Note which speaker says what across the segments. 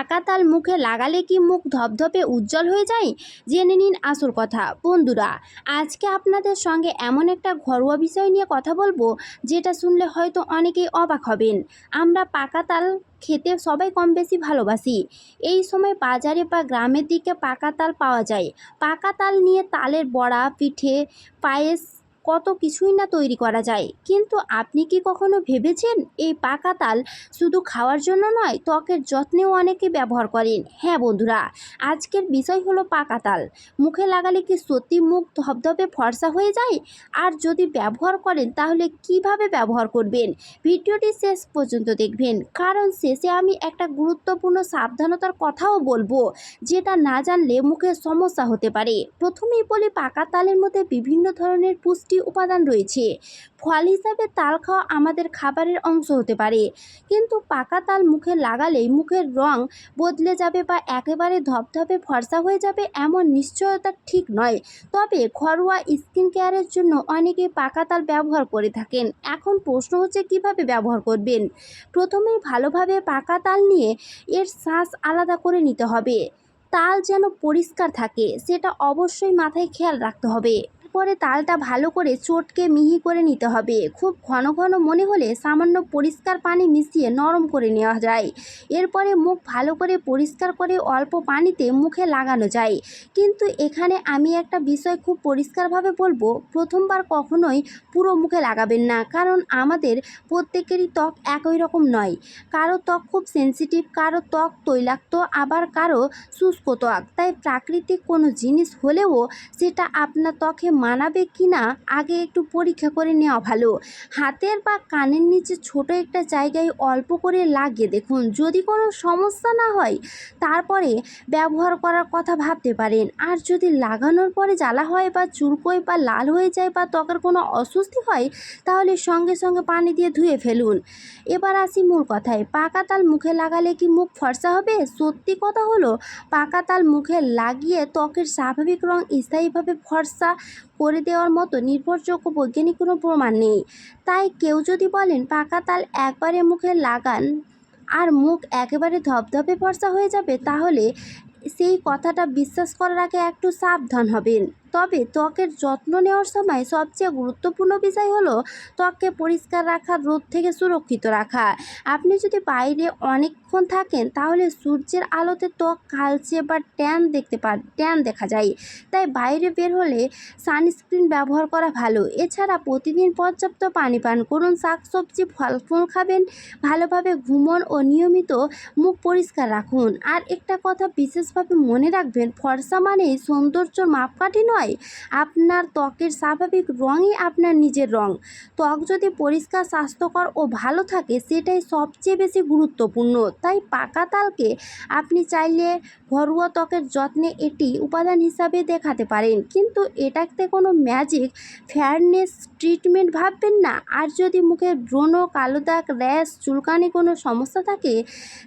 Speaker 1: পাকা তাল মুখে লাগালে কি মুখ ধপধপে উজ্জ্বল হয়ে যায়? জেনে নিন আসল কথা। বন্ধুরা, আজকে আপনাদের সঙ্গে এমন একটা ঘরোয়া বিষয় নিয়ে কথা বলবো যেটা শুনলে হয়তো অনেকেই অবাক হবেন। আমরা পাকা তাল খেতে সবাই কম বেশি ভালোবাসি। এই সময় বাজারে বা গ্রামের দিকে পাকা তাল পাওয়া যায়। পাকা তাল নিয়ে তালের বড়া, পিঠে, পায়েস, কত কিছুই না তৈরি করা যায়। কিন্তু আপনি কি কখনো ভেবেছেন এই পাকা তাল শুধু খাওয়ার জন্য নয়, ত্বকের যত্নেও অনেকে ব্যবহার করেন? হ্যাঁ বন্ধুরা, আজকের বিষয় হলো পাকা তাল। মুখে লাগালে কি সত্যি মুখ ধপধপে ফর্সা হয়ে যায়? আর যদি ব্যবহার করেন তাহলে কিভাবে ব্যবহার করবেন? ভিডিওটি শেষ পর্যন্ত দেখবেন, কারণ শেষে আমি একটা গুরুত্বপূর্ণ সাবধানতার কথাও বলবো, যেটা না জানলে মুখের সমস্যা হতে পারে। প্রথমেই বলি, পাকা তালের মধ্যে বিভিন্ন ধরনের পুষ্টি উপাদান রয়েছে। ফল হিসাবে তাল খাওয়া আমাদের খাবারের অংশ হতে পারে, কিন্তু পাকা তাল মুখে লাগালেই মুখের রং বদলে যাবে বা একেবারে ধপধপে ফর্সা হয়ে যাবে এমন নিশ্চয়তা ঠিক নয়। তবে ঘরোয়া স্কিন কেয়ারের জন্য অনেকেই পাকা তাল ব্যবহার করে থাকেন। এখন প্রশ্ন হচ্ছে কিভাবে ব্যবহার করবেন। প্রথমেই ভালোভাবে পাকা তাল নিয়ে এর শাঁস আলাদা করে নিতে হবে। তাল যেন পরিষ্কার থাকে সেটা অবশ্যই মাথায় খেয়াল রাখতে হবে। পরে তালটা ভালো করে চটকে মিহি করে নিতে হবে। খুব ঘন ঘন মনে হলে সামান্য পরিষ্কার পানি মিশিয়ে নরম করে নেওয়া যায়। এরপরে মুখ ভালো করে পরিষ্কার করে অল্প পানিতে মুখে লাগানো যায়। কিন্তু এখানে আমি একটা বিষয় খুব পরিষ্কারভাবে বলবো, প্রথমবার কখনোই পুরো মুখে লাগাবেন না, কারণ আমাদের প্রত্যেকেরই ত্বক একই রকম নয়। কারো ত্বক খুব সেনসিটিভ, কারো ত্বক তৈলাক্ত, আবার কারো শুষ্ক ত্বক। তাই প্রাকৃতিক কোনো জিনিস হলেও সেটা আপনার ত্বকে মানাবে কি না আগে একটু পরীক্ষা করে নেওয়া ভালো। হাতের বা কানের নিচে ছোট একটা জায়গায় অল্প করে লাগিয়ে দেখুন, যদি কোনো সমস্যা না হয় তারপরে ব্যবহার করার কথা ভাবতে পারেন। আর যদি লাগানোর পরে জ্বালা হয় বা চুলকোয় বা লাল হয়ে যায় বা ত্বকের কোনো অস্বস্তি হয়, তাহলে সঙ্গে সঙ্গে পানি দিয়ে ধুয়ে ফেলুন। এবার আসি মূল কথায়, পাকা তাল মুখে লাগালে কি মুখ ফর্সা হবে? সত্যি কথা হলো, পাকা তাল মুখে লাগিয়ে ত্বকের স্বাভাবিক রং স্থায়ীভাবে ফর্সা করে দেওয়ার মতো নির্ভরযোগ্য বৈজ্ঞানিক কোনো প্রমাণ নেই। তাই কেউ যদি বলেন পাকা তাল একবারে মুখে লাগান আর মুখ একেবারে ধপধপে ফর্সা হয়ে যাবে, তাহলে সেই কথাটা বিশ্বাস করার আগে একটু সাবধান হবেন। তবে ত্বকের যত্ন নেওয়ার সময় সবচেয়ে গুরুত্বপূর্ণ বিষয় হলো ত্বককে পরিষ্কার রাখা, রোদ থেকে সুরক্ষিত রাখা। আপনি যদি বাইরে অনেকক্ষণ থাকেন তাহলে সূর্যের আলোতে ত্বক কালচে বা ট্যান দেখা যায়। তাই বাইরে বের হলে সানস্ক্রিন ব্যবহার করা ভালো। এছাড়া প্রতিদিন পর্যাপ্ত পানি পান করুন, শাকসবজি, ফল খাবেন, ভালোভাবে ঘুমন ও নিয়মিত মুখ পরিষ্কার রাখুন। আর একটা কথা বিশেষভাবে মনে রাখবেন, ফর্সা মানেই সৌন্দর্যর মাপকাঠি নয়। আপনার ত্বকের স্বাভাবিক রঙই আপনার নিজের রং। ত্বক যদি পরিষ্কার, স্বাস্থ্যকর ও ভালো থাকে সেটাই সবচেয়ে বেশি গুরুত্বপূর্ণ। তাই পাকা তালকে আপনি চাইলে ঘরোয়া ত্বকের যত্নে এটি উপাদান হিসাবে দেখাতে পারেন, কিন্তু এটাতে কোনো ম্যাজিক ফেয়ারনেস ট্রিটমেন্ট ভাববেন না। আর যদি মুখে ব্রণ, কালো দাগ, র্যাশ, চুলকানি কোনো সমস্যা থাকে,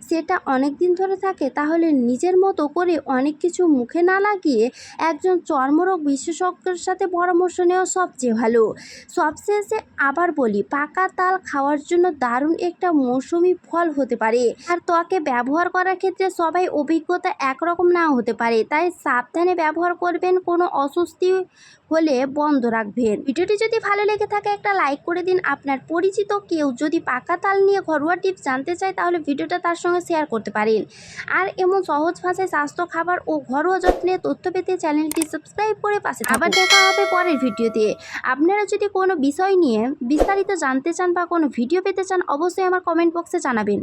Speaker 1: সেটা অনেক দিন ধরে থাকে, তাহলে নিজের মতো করে অনেক কিছু মুখে না লাগিয়ে একজন চর্মরোগ বিশেষজ্ঞের সাথে পরামর্শ নেওয়া সবচেয়ে ভালো। সবশেষে আবার বলি, পাকা তাল খাওয়ার জন্য দারুণ একটা মৌসুমি ফল হতে পারে। আর ত্বকে ব্যবহার করার ক্ষেত্রে সবাই অভিজ্ঞতা একরকম নাও হতে পারে, তাই সাবধানে ব্যবহার করবেন, কোনো অস্বস্তি হলে বন্ধ রাখবেন। ভিডিওটি যদি ভালো লেগে থাকে একটা লাইক করে দিন। আপনার পরিচিত কেউ যদি পাকা তাল নিয়ে ঘরোয়া টিপস জানতে চায় তাহলে ভিডিওটা তার সঙ্গে শেয়ার করতে পারেন। আর এমন সহজ ভাষায় স্বাস্থ্য, খাবার ও ঘরোয়া যত্নের তথ্য পেতে চ্যানেলটি সাবস্ক্রাইব করে পাশে থাকুন। আবার দেখা হবে পরের ভিডিওতে। আপনারা যদি কোনো বিষয় নিয়ে বিস্তারিত জানতে চান বা কোনো ভিডিও পেতে চান, অবশ্যই আমার কমেন্ট বক্সে জানাবেন।